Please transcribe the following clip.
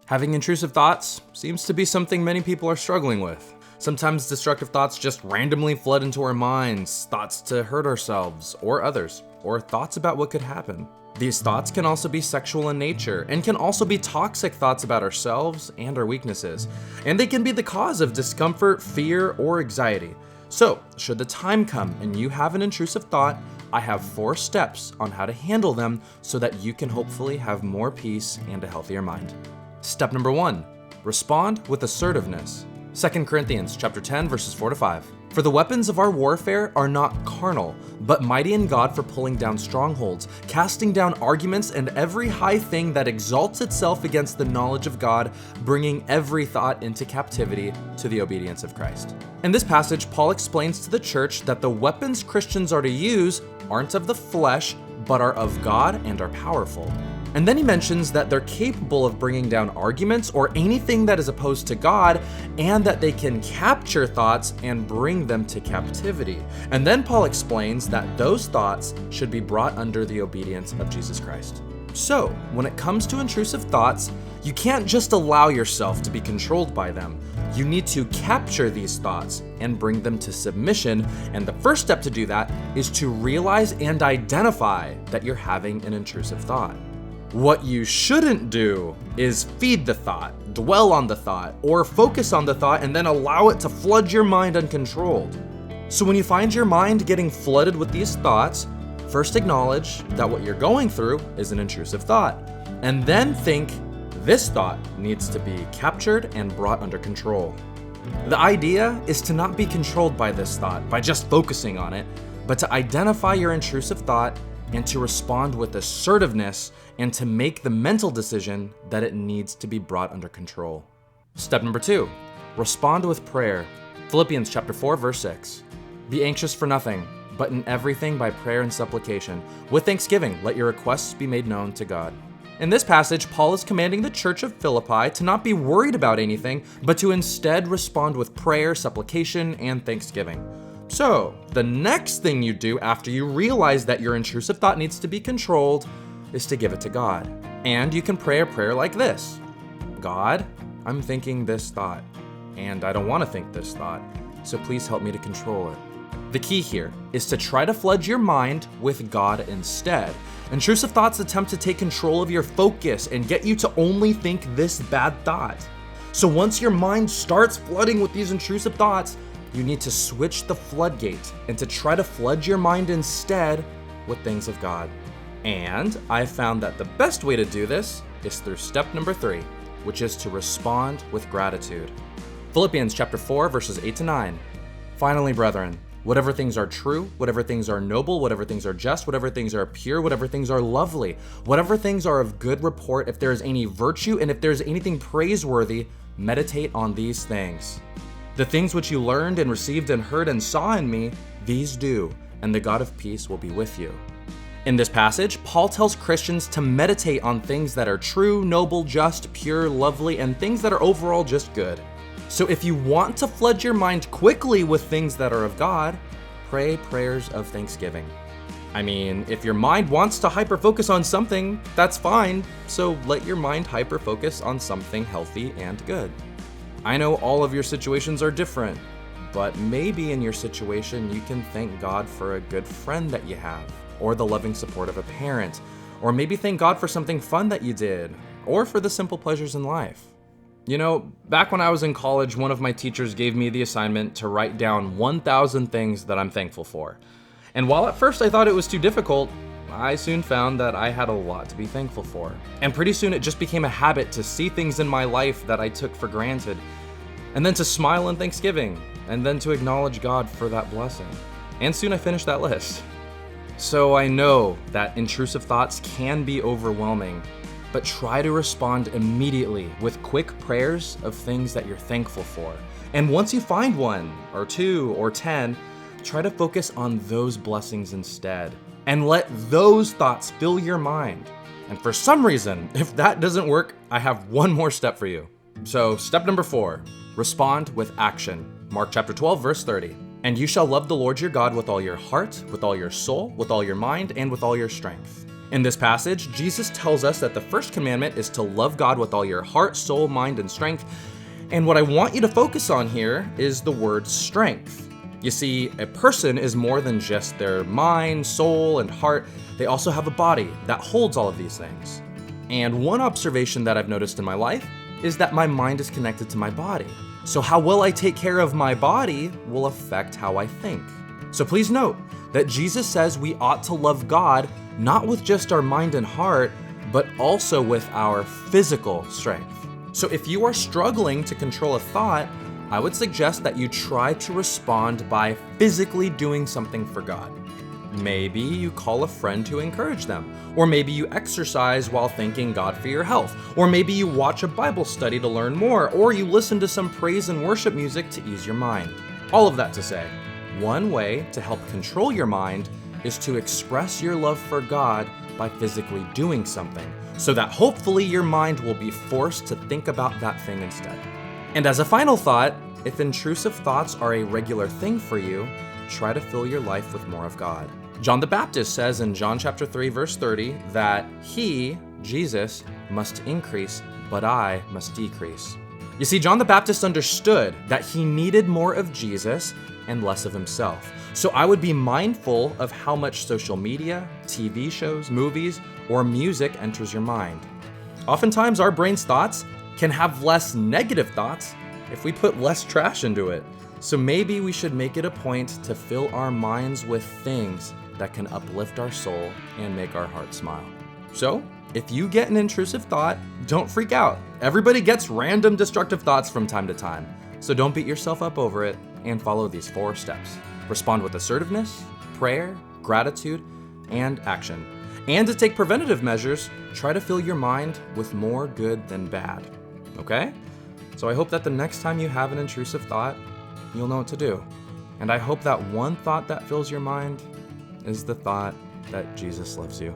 Having intrusive thoughts seems to be something many people are struggling with. Sometimes destructive thoughts just randomly flood into our minds, thoughts to hurt ourselves or others, or thoughts about what could happen. These thoughts can also be sexual in nature and can also be toxic thoughts about ourselves and our weaknesses, and they can be the cause of discomfort, fear, or anxiety. So, should the time come and you have an intrusive thought, I have 4 steps on how to handle them so that you can hopefully have more peace and a healthier mind. Step number 1, respond with assertiveness. 2 Corinthians chapter 10, verses 4-5. For the weapons of our warfare are not carnal, but mighty in God for pulling down strongholds, casting down arguments and every high thing that exalts itself against the knowledge of God, bringing every thought into captivity to the obedience of Christ. In this passage, Paul explains to the church that the weapons Christians are to use aren't of the flesh, but are of God and are powerful. And then he mentions that they're capable of bringing down arguments or anything that is opposed to God, and that they can capture thoughts and bring them to captivity. And then Paul explains that those thoughts should be brought under the obedience of Jesus Christ. So, when it comes to intrusive thoughts, you can't just allow yourself to be controlled by them. You need to capture these thoughts and bring them to submission. And the first step to do that is to realize and identify that you're having an intrusive thought. What you shouldn't do is feed the thought, dwell on the thought, or focus on the thought and then allow it to flood your mind uncontrolled. So when you find your mind getting flooded with these thoughts, first acknowledge that what you're going through is an intrusive thought, and then think this thought needs to be captured and brought under control. The idea is to not be controlled by this thought by just focusing on it, but to identify your intrusive thought and to respond with assertiveness and to make the mental decision that it needs to be brought under control. Step number 2, respond with prayer. Philippians chapter 4, verse 6. Be anxious for nothing, but in everything by prayer and supplication. With thanksgiving, let your requests be made known to God. In this passage, Paul is commanding the church of Philippi to not be worried about anything, but to instead respond with prayer, supplication, and thanksgiving. So, the next thing you do after you realize that your intrusive thought needs to be controlled is to give it to God. And you can pray a prayer like this: God, I'm thinking this thought, and I don't want to think this thought, so please help me to control it. The key here is to try to flood your mind with God instead. Intrusive thoughts attempt to take control of your focus and get you to only think this bad thought. So once your mind starts flooding with these intrusive thoughts, you need to switch the floodgate and to try to flood your mind instead with things of God. And I found that the best way to do this is through step number 3, which is to respond with gratitude. Philippians chapter 4, verses 8-9. Finally, brethren, whatever things are true, whatever things are noble, whatever things are just, whatever things are pure, whatever things are lovely, whatever things are of good report, if there is any virtue and if there is anything praiseworthy, meditate on these things. The things which you learned and received and heard and saw in me, these do, and the God of peace will be with you. In this passage, Paul tells Christians to meditate on things that are true, noble, just, pure, lovely, and things that are overall just good. So if you want to flood your mind quickly with things that are of God, pray prayers of thanksgiving. I mean, if your mind wants to hyper-focus on something, that's fine, so let your mind hyper-focus on something healthy and good. I know all of your situations are different, but maybe in your situation you can thank God for a good friend that you have, or the loving support of a parent, or maybe thank God for something fun that you did, or for the simple pleasures in life. You know, back when I was in college, one of my teachers gave me the assignment to write down 1,000 things that I'm thankful for. And while at first I thought it was too difficult, I soon found that I had a lot to be thankful for. And pretty soon it just became a habit to see things in my life that I took for granted, and then to smile in thanksgiving, and then to acknowledge God for that blessing. And soon I finished that list. So I know that intrusive thoughts can be overwhelming, but try to respond immediately with quick prayers of things that you're thankful for. And once you find 1 or 2 or 10, try to focus on those blessings instead, and let those thoughts fill your mind. And for some reason, if that doesn't work, I have one more step for you. So step number 4, respond with action. Mark chapter 12, verse 30. And you shall love the Lord your God with all your heart, with all your soul, with all your mind, and with all your strength. In this passage, Jesus tells us that the first commandment is to love God with all your heart, soul, mind, and strength. And what I want you to focus on here is the word strength. You see, a person is more than just their mind, soul, and heart. They also have a body that holds all of these things. And one observation that I've noticed in my life is that my mind is connected to my body. So how well I take care of my body will affect how I think. So please note that Jesus says we ought to love God not with just our mind and heart, but also with our physical strength. So if you are struggling to control a thought, I would suggest that you try to respond by physically doing something for God. Maybe you call a friend to encourage them, or maybe you exercise while thanking God for your health, or maybe you watch a Bible study to learn more, or you listen to some praise and worship music to ease your mind. All of that to say, one way to help control your mind is to express your love for God by physically doing something, so that hopefully your mind will be forced to think about that thing instead. And as a final thought, if intrusive thoughts are a regular thing for you, try to fill your life with more of God. John the Baptist says in John chapter 3, verse 30, that he, Jesus, must increase, but I must decrease. You see, John the Baptist understood that he needed more of Jesus and less of himself. So I would be mindful of how much social media, TV shows, movies, or music enters your mind. Oftentimes, our brain's thoughts can have less negative thoughts if we put less trash into it. So maybe we should make it a point to fill our minds with things that can uplift our soul and make our heart smile. So, if you get an intrusive thought, don't freak out. Everybody gets random destructive thoughts from time to time. So don't beat yourself up over it and follow these 4 steps. Respond with assertiveness, prayer, gratitude, and action. And to take preventative measures, try to fill your mind with more good than bad. Okay? So I hope that the next time you have an intrusive thought, you'll know what to do. And I hope that one thought that fills your mind is the thought that Jesus loves you.